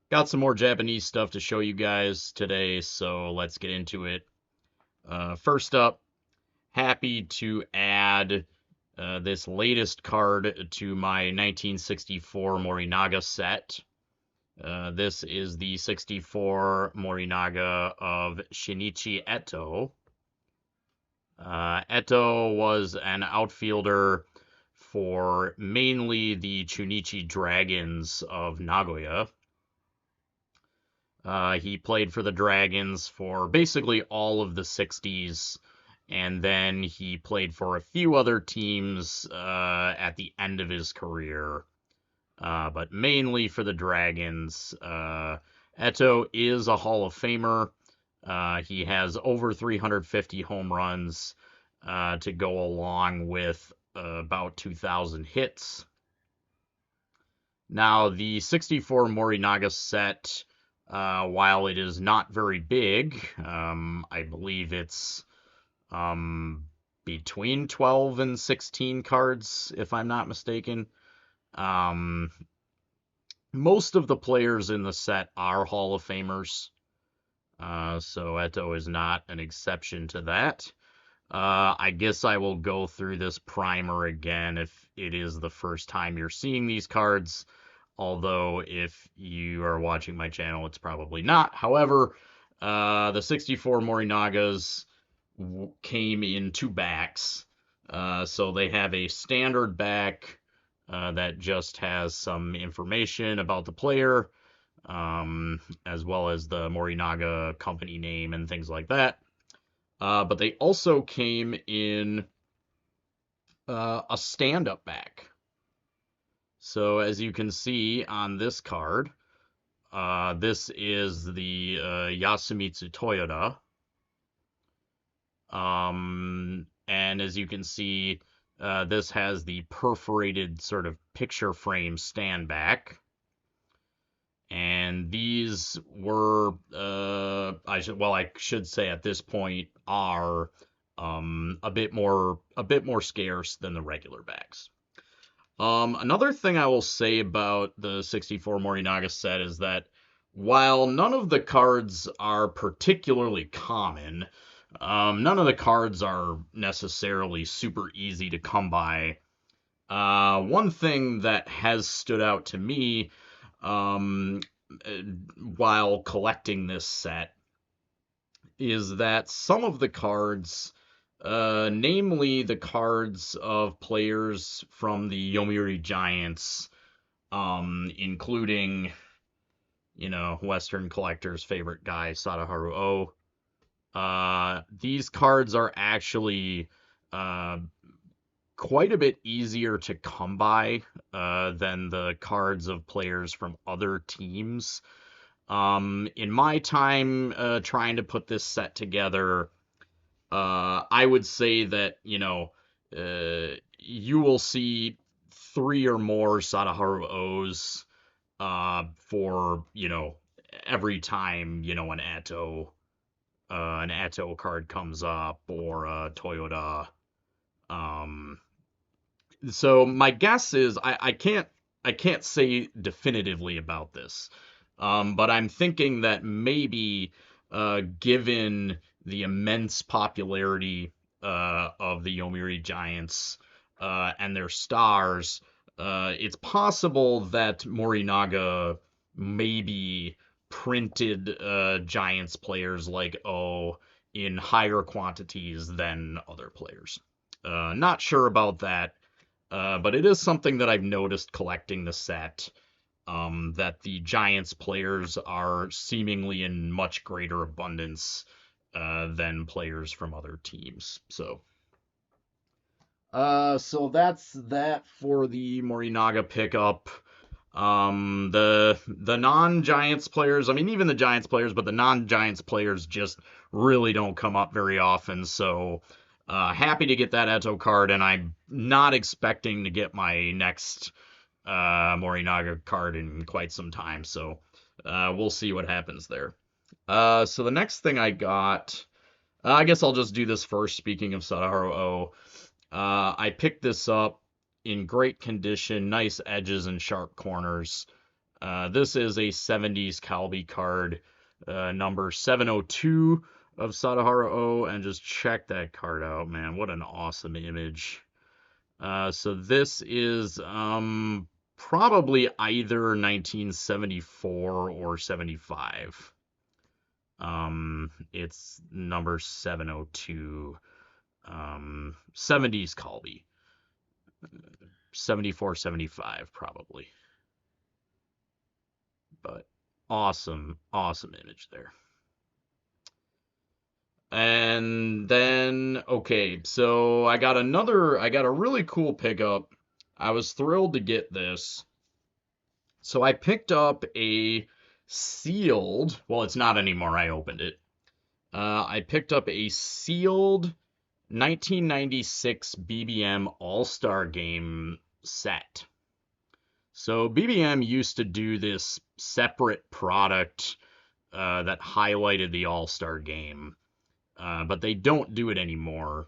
Got some more Japanese stuff to show you guys today, so let's get into it. First up, happy to add this latest card to my 1964 Morinaga set. This is the 64 Morinaga of Shinichi Eto. Eto was an outfielder for mainly the Chunichi Dragons of Nagoya. He played for the Dragons for basically all of the 60s, and then he played for a few other teams at the end of his career, but mainly for the Dragons. Eto is a Hall of Famer. He has over 350 home runs to go along with about 2,000 hits. Now, the 64 Morinaga set, while it is not very big, I believe it's between 12 and 16 cards, if I'm not mistaken. Um, Most of the players in the set are Hall of Famers, so Eto is not an exception to that. I guess I will go through this primer again if it is the first time you're seeing these cards. Although, if you are watching my channel, it's probably not. However, the 64 Morinagas came in two backs. So they have a standard back that just has some information about the player, as well as the Morinaga company name and things like that. But they also came in a stand-up back. So as you can see on this card, this is the Yasumitsu Toyoda. And as you can see, this has the perforated sort of picture frame stand back. And these were, I should say at this point, are a bit more scarce than the regular backs. Another thing I will say about the 64 Morinaga set is that while none of the cards are particularly common, none of the cards are necessarily super easy to come by. One thing that has stood out to me um, while collecting this set is that some of the cards, namely the cards of players from the Yomiuri Giants, including, Western collectors' favorite guy, Sadaharu O. These cards are actually uh, quite a bit easier to come by than the cards of players from other teams. In my time trying to put this set together, I would say that, you will see three or more Sadaharu O's for, every time, an Atto card comes up or a Toyota. Um, so my guess is I can't say definitively about this. But I'm thinking that maybe, given the immense popularity of the Yomiuri Giants and their stars, it's possible that Morinaga maybe printed Giants players like O in higher quantities than other players. Not sure about that, but it is something that I've noticed collecting the set, that the Giants players are seemingly in much greater abundance than players from other teams. So that's that for the Morinaga pickup. The non-Giants players, I mean, even the Giants players, but the non-Giants players just really don't come up very often. So happy to get that Eto card, and I'm not expecting to get my next Morinaga card in quite some time. So we'll see what happens there. So the next thing I got, I guess I'll just do this first. Speaking of Sadaharu O, I picked this up in great condition, nice edges and sharp corners. This is a 70s Calby card, number 702 of Sadahara O, and just check that card out, man. What an awesome image. So this is probably either 1974 or 75. It's number 702. 70s Calby. 74, 75 probably. But awesome, awesome image there. And then, okay, so I got a really cool pickup. I was thrilled to get this. So I picked up a sealed, well, it's not anymore, I opened it. I picked up a sealed 1996 BBM All-Star Game set. So BBM used to do this separate product that highlighted the All-Star Game, but they don't do it anymore.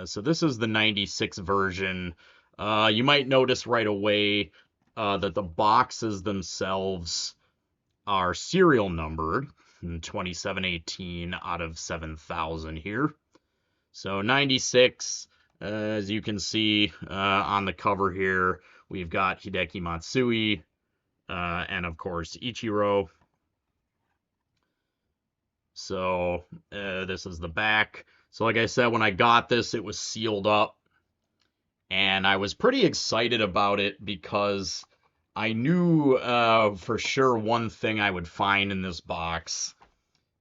So this is the 96 version. You might notice right away that the boxes themselves are serial numbered, 2718 out of 7,000 here. So 96, as you can see on the cover here, we've got Hideki Matsui, and of course Ichiro. So this is the back. So like I said, when I got this, it was sealed up. And I was pretty excited about it because I knew for sure one thing I would find in this box.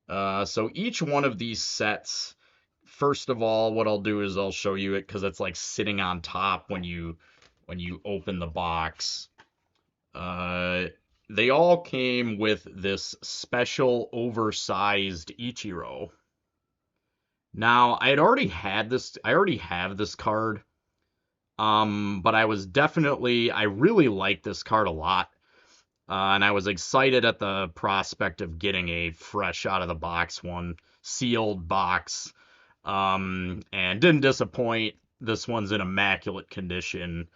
So each one of these sets, first of all, what I'll do is I'll show you it because it's like sitting on top when you open the box. They all came with this special oversized Ichiro. Now, I already have this card. But I really like this card a lot. And I was excited at the prospect of getting a fresh out of the box one, sealed box. And didn't disappoint. This one's in immaculate condition.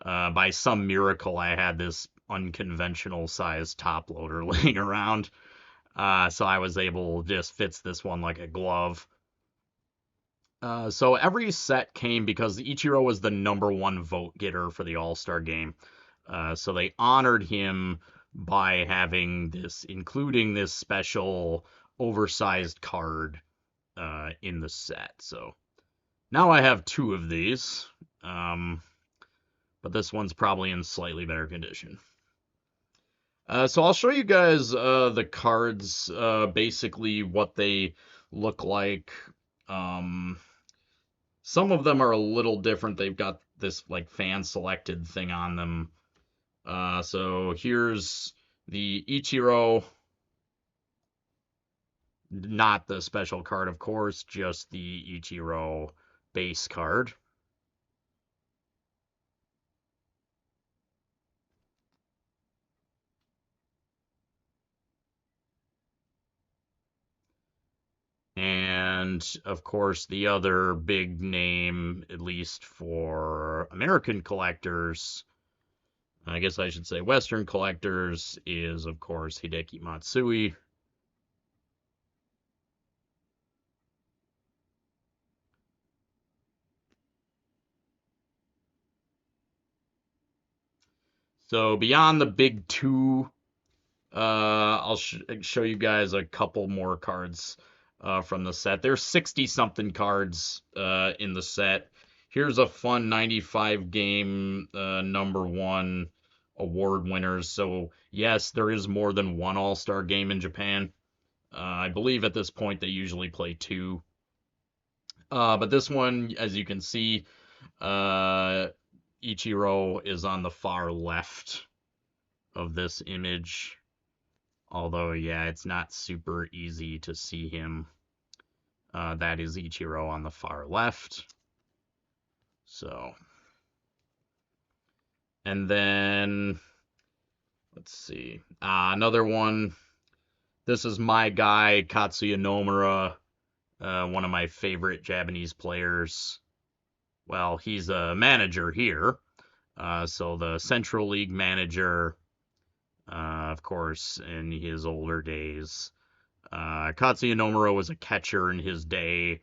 By some miracle, I had this unconventional size top loader laying around. So I was able, just fits this one like a glove. So every set came because Ichiro was the #1 vote getter for the All-Star game. So they honored him by including this special oversized card in the set. So now I have 2 of these, but this one's probably in slightly better condition. So I'll show you guys the cards, basically what they look like. Some of them are a little different. They've got this like fan selected thing on them. So here's the Ichiro, not the special card, of course, just the Ichiro base card. And of course, the other big name, at least for American collectors, I guess I should say Western collectors, is of course Hideki Matsui. So beyond the big 2, I'll show you guys a couple more cards from the set. There's 60-something cards in the set. Here's a fun 95 game #1 award winners. So yes, there is more than one All-Star game in Japan. I believe at this point they usually play 2. But this one, as you can see, Ichiro is on the far left of this image. Although, yeah, it's not super easy to see him. That is Ichiro on the far left. So, and then, let's see. Another one. This is my guy, Katsuya Nomura, one of my favorite Japanese players. Well, he's a manager here. So the Central League manager. Of course, in his older days. Katsuya Nomura was a catcher in his day,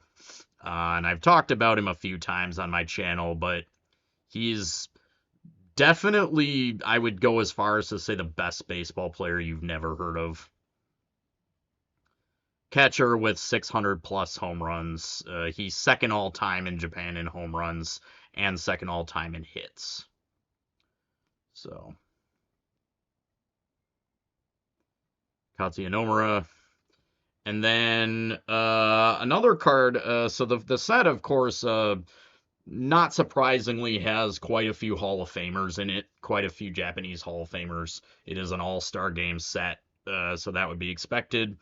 and I've talked about him a few times on my channel, but he's definitely, I would go as far as to say, the best baseball player you've never heard of. Catcher with 600 plus home runs. He's second all time in Japan in home runs and second all time in hits. So, Katsuya Nomura. And then another card. So the set, of course, not surprisingly, has quite a few Hall of Famers in it, quite a few Japanese Hall of Famers. It is an All-Star Game set, so that would be expected.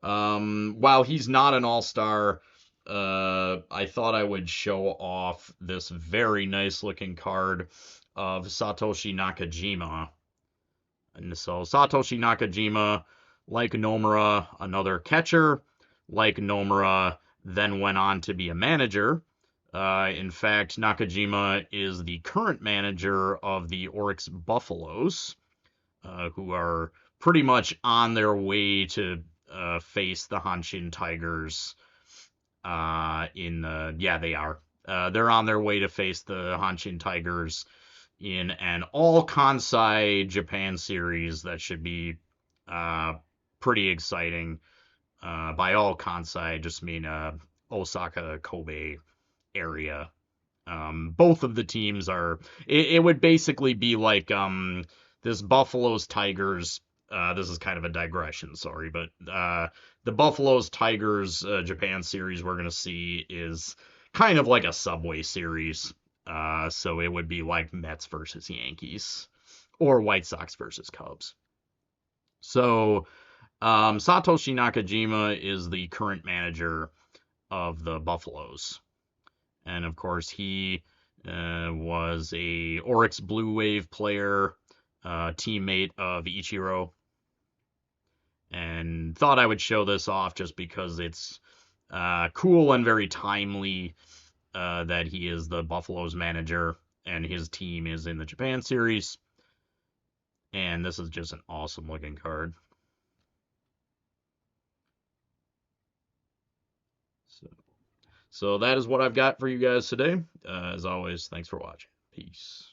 While he's not an All-Star, I thought I would show off this very nice looking card of Satoshi Nakajima. And so Satoshi Nakajima, like Nomura, another catcher, like Nomura, then went on to be a manager. In fact, Nakajima is the current manager of the Oryx Buffaloes, who are pretty much on their way to face the Hanshin Tigers. Yeah, they are. They're on their way to face the Hanshin Tigers in an all Kansai Japan series that should be uh, pretty exciting. By all Kansai, I just mean Osaka, Kobe area. Both of the teams are. It would basically be like this Buffaloes Tigers. This is kind of a digression, sorry, but the Buffaloes Tigers Japan series we're gonna see is kind of like a Subway series. So it would be like Mets versus Yankees or White Sox versus Cubs. So Satoshi Nakajima is the current manager of the Buffaloes. And of course, he was a Oryx Blue Wave player, teammate of Ichiro, and thought I would show this off just because it's cool and very timely that he is the Buffaloes manager and his team is in the Japan series. And this is just an awesome looking card. So, so that is what I've got for you guys today. As always, thanks for watching. Peace.